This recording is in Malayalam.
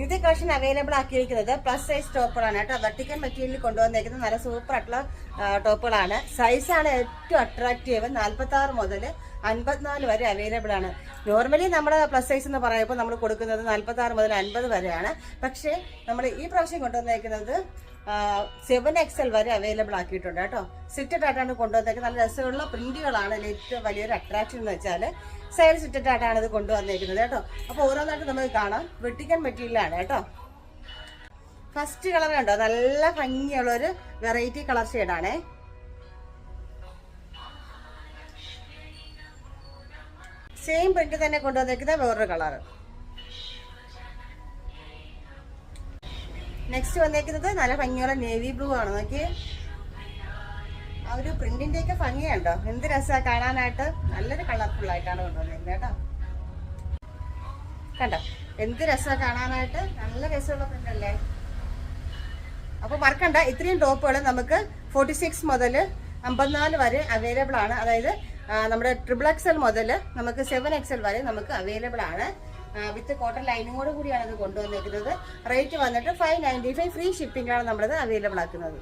ഇത് കളക്ഷൻ അവൈലബിൾ ആക്കിയിരിക്കുന്നത് പ്ലസ് സൈസ് ടോപ്പുകളാണ് കേട്ടോ. വെർട്ടിക്കൽ മെറ്റീരിയലിൽ കൊണ്ടുവന്നേക്കുന്നത് നല്ല സൂപ്പർ ആയിട്ടുള്ള ടോപ്പുകളാണ്. സൈസാണ് ഏറ്റവും അട്രാക്റ്റീവ്. 46 മുതൽ 54 വരെ അവൈലബിൾ ആണ്. നോർമലി നമ്മുടെ പ്ലസ് സൈസ് എന്ന് പറയുമ്പോൾ നമ്മൾ കൊടുക്കുന്നത് 46 മുതൽ 50 വരെയാണ്. പക്ഷേ നമ്മൾ ഈ പ്രാവശ്യം കൊണ്ടുവന്നേക്കുന്നത് 7XL വരെ അവൈലബിൾ ആക്കിയിട്ടുണ്ട് കേട്ടോ. സിറ്റഡ് ആയിട്ടാണ് കൊണ്ടുവന്നേക്കുന്നത്. നല്ല രസമുള്ള പ്രിന്റുകളാണ്. ഏറ്റവും വലിയൊരു അട്രാക്ഷൻ എന്ന് വെച്ചാൽ സൈഡ് സിറ്റഡ് ആയിട്ടാണ് ഇത് കൊണ്ടുവന്നേക്കുന്നത് കേട്ടോ. അപ്പോൾ ഓരോന്നായിട്ട് നമുക്ക് കാണാം. വെർട്ടിക്കൽ മെറ്റീരിയലാണ് കേട്ടോ. ഫസ്റ്റ് കളർ കണ്ടോ, നല്ല ഭംഗിയുള്ളൊരു വെറൈറ്റി കളർ ഷെയ്ഡാണേ. സെയിം പ്രിന്റ് തന്നെ കൊണ്ടുവന്നേക്കുന്ന വേറൊരു കളർ. നെക്സ്റ്റ് വന്നേക്കുന്നത് നല്ല ഭംഗിയുള്ള നേവി ബ്ലൂ ആണ്. നോക്കി ആ ഒരു പ്രിന്റിന്റെ ഒക്കെ ഭംഗിയുണ്ടോ, എന്ത് രസമാണ് കാണാനായിട്ട്. നല്ലൊരു കളർഫുൾ ആയിട്ടാണ് കൊണ്ടുവന്നിരിക്കുന്നത് കേട്ടോ. കണ്ടോ എന്ത് രസമാണ് കാണാനായിട്ട്, നല്ല രസമുള്ള പ്രിന്റ് അല്ലേ. അപ്പൊ മറക്കണ്ട, ഇത്രയും ടോപ്പുകൾ നമുക്ക് 46 മുതൽ 54 വരെ അവൈലബിൾ ആണ്. അതായത് നമ്മുടെ XXL മുതൽ നമുക്ക് 7XL വരെ നമുക്ക് അവൈലബിൾ ആണ്. വിത്ത് കോട്ടൺ ലൈനിങ്ങോട് കൂടിയാണ് ഇത് കൊണ്ടുവന്നിരിക്കുന്നത്. റേറ്റ് വന്നിട്ട് 595 ഫ്രീ ഷിപ്പിംഗിലാണ് നമ്മളത് അവൈലബിൾ ആക്കുന്നത്.